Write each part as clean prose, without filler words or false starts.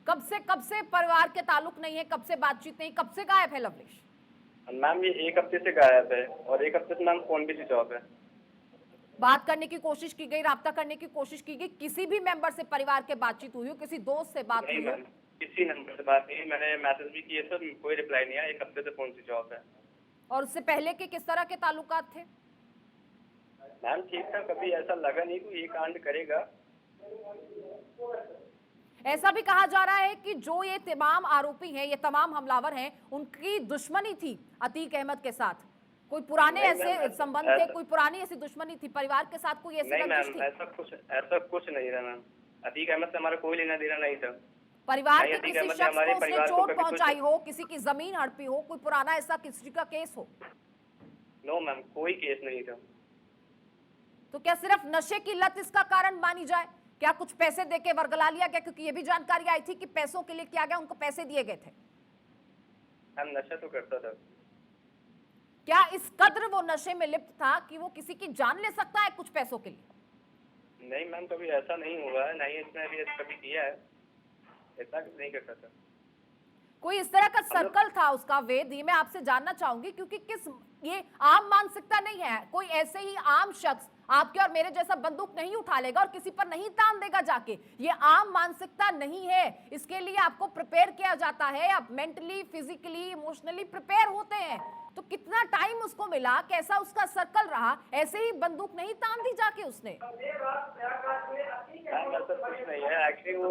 कब से परिवार के ताल्लुक नहीं है, कब से बातचीत नहीं, कब से गायब है लवलेश? मैम ये 1 हफ्ते से गायब है और 1 हफ्ते से मैम फोन भी स्विच ऑफ है। बात करने की कोशिश की गई, राब्ता करने की कोशिश की गई, किसी भी मेंबर से परिवार के बातचीत हुई हो, किसी दोस्त से बात नहीं हुई हो? मैम, किसी नंबर से बात नहीं, मैंने मैसेज भी किए थे, कोई रिप्लाई नहीं आया। 1 हफ्ते से फोन स्विच ऑफ है। और उससे पहले के किस तरह के ताल्लुकात थे? मैम ठीक था, कभी ऐसा लगा नहीं कि ये कांड करेगा। ऐसा भी कहा जा रहा है कि जो ये तमाम आरोपी हैं, ये तमाम हमलावर हैं, उनकी दुश्मनी थी अतीक अहमद के साथ। कोई पुराने नहीं ऐसे मैम, संबंध थे, कोई पुरानी ऐसी दुश्मनी थी, परिवार के साथ कोई ऐसी नहीं रंजिश मैम, थी? ऐसा कुछ नहीं था मैम। अतीक अहमद से हमारा कोई लेना देना नहीं था। परिवार नहीं, के अतीक किसी अहमद ने शख्स हमारे को उसने परिवार को चोट कभी पहुंचाई कुछ। हो, किसी की जमीन हड़पी हो, कोई पुराना ऐसा किसी का केस हो? नो मैम, कोई केस नहीं था। तो क्या सिर्फ नशे की लत इसका कारण मानी जाए? क्या कुछ पैसे देके वर्गला लिया गया? क्योंकि ये भी जानकारी आई थी कि पैसों के लिए किया गया, उनको पैसे दिए गए थे। मैम नशा तो करता था। क्या इस कद्र वो नशे में लिप्त था कि वो किसी की जान ले सकता है कुछ पैसों के लिए? नहीं मैम, कभी ऐसा नहीं हुआ है, नहीं इसने अभी कभी किया है। इतना नहीं करता था। कोई इस तरह का सर्कल था उसका वेद, ये मैं आपसे जानना चाहूंगी, क्योंकि किस ये आम मानसिकता नहीं है। कोई ऐसे ही आम शख्स आपके और मेरे जैसा बंदूक नहीं उठा लेगा और किसी पर नहीं तान देगा जाके। ये आम मानसिकता नहीं है। इसके लिए आपको प्रिपेयर किया जाता है, आप मेंटली, फिजिकली, इमोशनली प्रिपेयर होते हैं। तो कितना टाइम उसको मिला, कैसा उसका सर्कल रहा? ऐसे ही बंदूक नहीं तान दी जाके उसने। मैम ऐसा कुछ नहीं है, एक्चुअली वो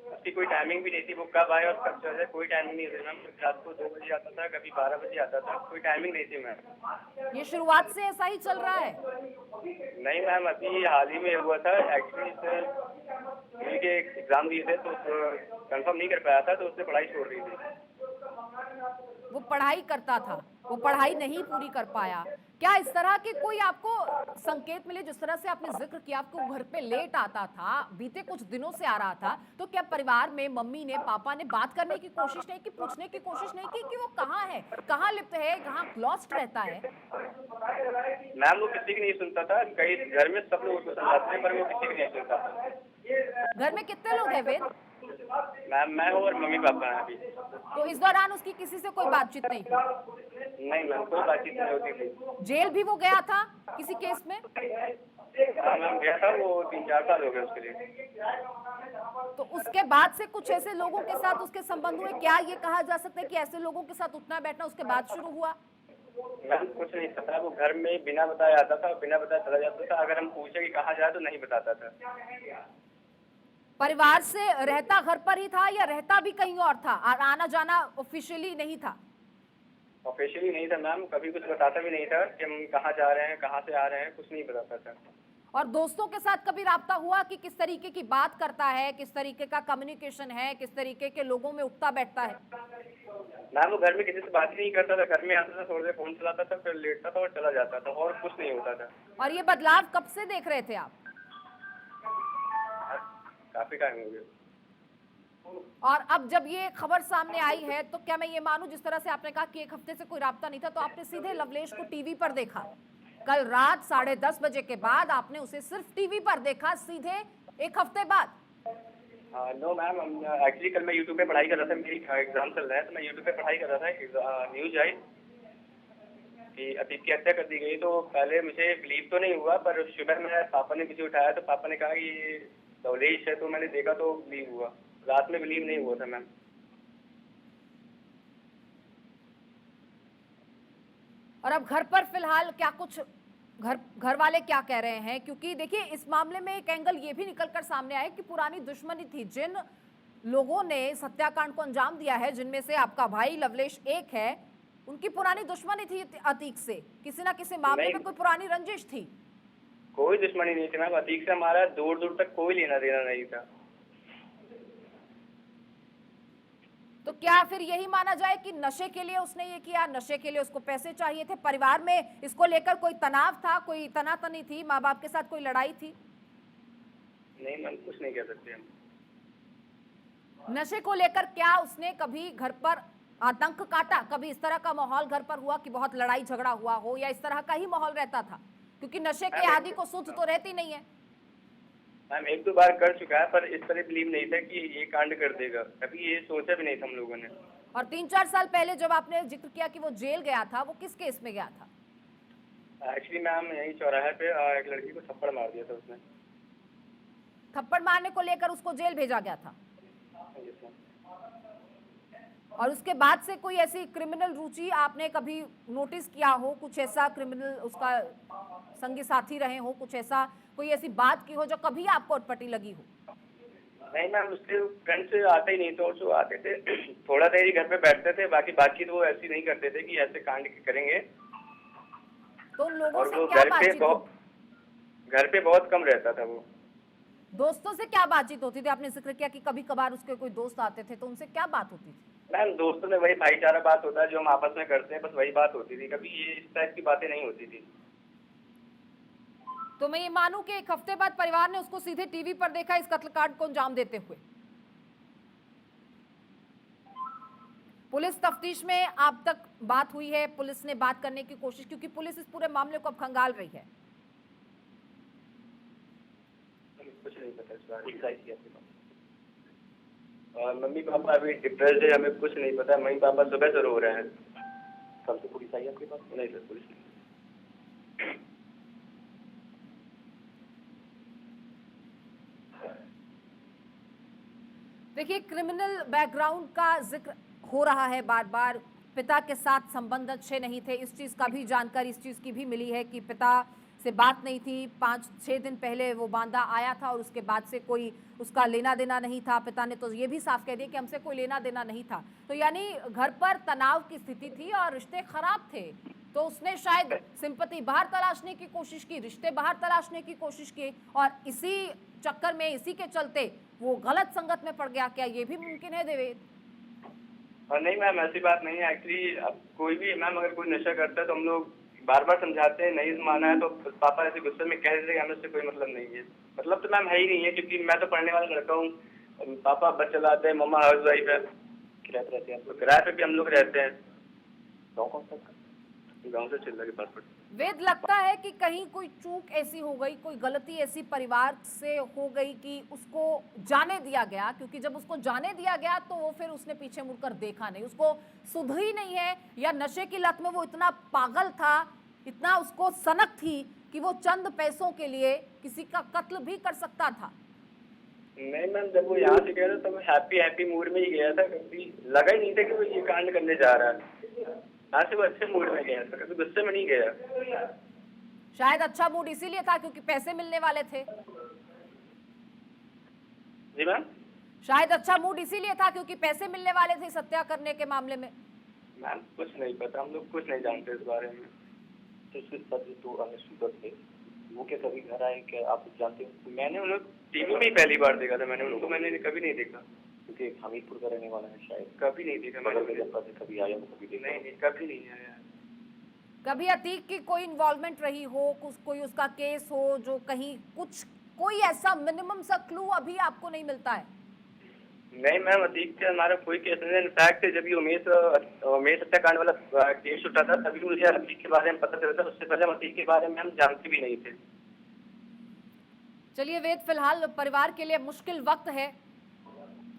उसकी कोई टाइमिंग भी नहीं थी, वो कब आए और कब चले जाए कोई टाइमिंग नहीं थी मैम। रात को 2 बजे आता था, कभी 12 बजे आता था, कोई टाइमिंग नहीं थी मैम। ये शुरुआत से ऐसा ही चल रहा है? नहीं मैम, अभी हाल ही में हुआ था एक्चुअली। के एग्जाम दिए थे तो कंफर्म नहीं कर पाया था, तो उसने पढ़ाई छोड़ दी थी। वो पढ़ाई करता था, वो पढ़ाई नहीं पूरी कर पाया। क्या इस तरह के कोई आपको संकेत मिले? जिस तरह से आपने जिक्र किया, आपको घर पे लेट आता था, बीते कुछ दिनों से आ रहा था, तो क्या परिवार में मम्मी ने, पापा ने बात करने की कोशिश नहीं की, पूछने की कोशिश नहीं की कि वो कहाँ है, कहाँ लिप्त है, कहाँ लॉस्ट रहता है? मैम वो किसी की नहीं सुनता था, कई घर में सब लोग उसको समझाते थे पर वो किसी की नहीं सुनता था। घर में कितने लोग हैं वेद? मैम मैं हूँ और मम्मी पापा हैं अभी। तो इस दौरान उसकी किसी से कोई बातचीत नहीं हुई? नहीं मैम, कोई बातचीत नहीं होती थी। जेल भी वो गया था किसी केस में? हाँ मैम, गया था, वो 3-4 साल हो गए उसके लिए। तो उसके बाद से कुछ ऐसे लोगों के साथ उसके संबंध हुए? क्या ये कहा जा सकता है कि ऐसे लोगों के साथ उठना बैठना उसके बाद शुरू हुआ? मैम कुछ नहीं पता, वो घर में बिना बताए आता था, बिना बताए चला जाता था। अगर हम पूछे कि कहाँ जाए तो नहीं बताता था। परिवार से रहता घर पर ही था या रहता भी कहीं और था? आना जाना ऑफिशियली नहीं था? ऑफिशियली नहीं था मैम, कभी कुछ बताता भी नहीं था कि हम कहाँ जा रहे हैं, कहाँ से आ रहे हैं, कुछ नहीं बताता था। और दोस्तों के साथ कभी राब्ता हुआ कि किस तरीके की बात करता है, किस तरीके का कम्युनिकेशन है, किस तरीके के लोगों में उठता बैठता है? मैम वो घर में किसी से बात ही नहीं करता था, घर में आता था, थोड़ी देर फोन चलाता था, फिर लेटता था और चला जाता था, और कुछ नहीं होता था। और ये बदलाव कब से देख रहे थे आप? काफी टाइम हो गया। और अब जब ये खबर सामने आई है तो क्या मैं ये मानूं, जिस तरह से आपने कहा कि 1 हफ्ते से कोई राब्ता नहीं था, तो आपने सीधे लवलेश को टीवी पर देखा? कल रात 10:30 बजे के बाद आपने उसे सिर्फ टीवी पर देखा, सीधे 1 हफ्ते बाद? नो मैम, एक्चुअली कल मैं यूट्यूब पे पढ़ाई कर रहा था, मेरी एग्जाम चल रहा है, तो मैं यूट्यूब पे पढ़ाई कर रहा था। न्यूज आई कि अतीक की हत्या कर दी गई, तो पहले मुझे बिलीव तो नहीं हुआ, पर सुबह में पापा ने मुझे उठाया तो पापा ने कहा कि ये लवलेश है, तो मैंने देखा तो बिलीव हुआ। रात में बिलीव नहीं हुआ था मैम। और अब घर पर फिलहाल क्या कुछ घर वाले क्या कह रहे हैं? क्योंकि देखिए इस मामले में एक एंगल ये भी निकलकर सामने आया कि पुरानी दुश्मनी थी। जिन लोगों ने इस हत्याकांड को अंजाम दिया है, जिनमें से आपका भाई लवलेश एक है, उनकी पुरानी दुश्मनी थी अतीक से, किसी ना किसी मामले में कोई पुरानी रंजिश थी। कोई दुश्मनी नहीं थी मैम, अतीक से हमारा दूर दूर तक कोई लेना देना नहीं था। तो क्या फिर यही माना जाए कि नशे के लिए उसने ये किया, नशे के लिए उसको पैसे चाहिए थे? परिवार में इसको लेकर कोई तनाव था, कोई तनातनी थी, माँ बाप के साथ कोई लड़ाई थी? नहीं मैम, कुछ नहीं कह सकते हम। नशे को लेकर क्या उसने कभी घर पर आतंक काटा? कभी इस तरह का माहौल घर पर हुआ कि बहुत लड़ाई झगड़ा हुआ हो, या इस तरह का ही माहौल रहता था? क्योंकि नशे के आदी को सुध तो रहती नहीं है। मैम एक दो बार कर चुका है, पर इस तरह बिलीव नहीं था कि ये कांड कर देगा। कभी ये सोचा भी नहीं था हम लोगों ने। और 3-4 साल पहले जब आपने जिक्र किया कि वो जेल गया था, वो किस केस में गया था? एक्चुअली मैम यही चौराहे पे एक लड़की को थप्पड़ मार दिया था उसने। थप्पड़ मारने को लेकर उसको जेल भेजा गया था। Yes, ma'am। और उसके बाद से कोई ऐसी क्रिमिनल रुचि आपने कभी नोटिस किया हो, कुछ ऐसा क्रिमिनल उसका संगी साथी रहे हो, कुछ ऐसा कोई ऐसी बात की हो जो कभी आपको अटपटी लगी हो? नहीं मैम, उसके फ्रेंड्स आते ही नहीं थे, जो आते थे थोड़ा देर ही घर पे बैठते थे, बाकी तो वो ऐसे नहीं करते थे कि ऐसे कांड करेंगे। तो उन लोगों और से वो क्या बातचीत होती? घर पे बहुत कम रहता था वो। दोस्तों से क्या बातचीत होती थी? आपने जिक्र किया कि कभी कभार उसके कोई दोस्त आते थे, तो उनसे क्या बात होती थी? मैम दोस्तों में वही भाईचारा बात होता है जो हम आपस में करते हैं, बस वही बात होती थी। कभी ये इस टाइप की बातें नहीं होती थी। तो मैं ये मानूं कि एक हफ्ते बाद परिवार ने उसको सीधे टीवी पर देखा इस कत्लकांड को अंजाम देते हुए। पुलिस तफ्तीश में आप तक बात हुई है, पुलिस ने बात करने की कोशिश, क्योंकि पुलिस इस पूरे मामले को अब खंगाल रही है। कुछ नहीं पता इस बारे में। मम्मी पापा अभी डिप्रेस्ड है, हमें कुछ नहीं पता। मम्मी पापा सुबह से रो रहे हैं। कल से पुलिस आई आपके पास? नहीं सर, पुलिस नहीं। देखिए, क्रिमिनल बैकग्राउंड का जिक्र हो रहा है बार बार। पिता के साथ संबंध अच्छे नहीं थे, इस चीज़ का भी जानकारी इस चीज़ की भी मिली है कि पिता से बात नहीं थी। 5-6 दिन पहले वो बांदा आया था और उसके बाद से कोई उसका लेना देना नहीं था। पिता ने तो ये भी साफ कह दिया कि हमसे कोई लेना देना नहीं था। तो यानी घर पर तनाव की स्थिति थी और रिश्ते खराब थे। तो उसने शायद सिंपैथी बाहर तलाशने की कोशिश की, रिश्ते बाहर तलाशने की कोशिश की, और इसी चक्कर में, इसी के चलते वो गलत संगत में पड़ गया। क्या ये भी मुमकिन है देवेद? और नहीं मैम, ऐसी बात नहीं है। एक्चुअली अब कोई भी मैम अगर कोई नशा करता है तो हम लोग बार बार समझाते हैं, नहीं माना है तो पापा ऐसे गुस्से में कह देते हैं हमें उससे कोई मतलब नहीं है। मतलब तो मैम है ही नहीं है, क्योंकि मैं तो पढ़ने वाला लड़का हूँ। पापा बस चलाते हैं, मम्मा हाउस वाइफ है। किराए पे रहते हैं, तो किराए पे भी हम लोग रहते हैं। गाँव कौन सा? गाँव से चिल्ला के पास पड़ता। वेद, लगता है कि कहीं कोई चूक ऐसी हो गई, कोई गलती ऐसी परिवार से हो गई कि उसको जाने दिया गया, क्योंकि जब उसको जाने दिया गया तो वो फिर उसने पीछे मुड़कर देखा नहीं, उसको सुध ही नहीं है, या नशे की लत में वो इतना पागल था, इतना उसको सनक थी कि वो चंद पैसों के लिए किसी का कत्ल भी कर सकता था। नहीं मैम, जब वो यहाँ से गया था तब हैप्पी मूड में ही गया था। कभी लगा ही नहीं था कि वो ये कांड करने जा रहा है। यहाँ से वो अच्छे मूड में गया था, कभी गुस्से में नहीं गया। शायद अच्छा मूड इसीलिए था क्योंकि पैसे मिलने वाले थे। जी मैम? शायद अच्छा मूड इसीलिए था क्योंकि पैसे मिलने वाले थे इस हत्या करने के मामले में। मैम कुछ नहीं पता, हम लोग कुछ नहीं जानते इस बारे में। तो उसके साथ जो अनशुद्ध थे वो क्या कभी घर आए, क्या आप जानते हो? मैंने उन्हें टीवी में ही पहली बार देखा था। मैंने उनको कभी नहीं देखा। क्योंकि हमीरपुर का रहने वाला है, शायद कभी नहीं देखा। बगल में जनपद से कभी आया हो, कभी देखा? नहीं, कभी नहीं आया। कभी अतीक की कोई इन्वॉल्वमेंट रही हो, कोई उसका केस हो जो कहीं कुछ, कोई ऐसा मिनिमम सा क्लू अभी आपको नहीं मिलता है? नहीं मैम, अतीक से हमारा कोई केस नहीं है। इनफैक्ट जब ये उमेश हत्याकांड वाला केस उठा था तभी मुझे अतीक के बारे में पता चला था। उससे पहले हम अतीक के बारे में हम जानते भी नहीं थे। चलिए वेद, फिलहाल परिवार के लिए मुश्किल वक्त है,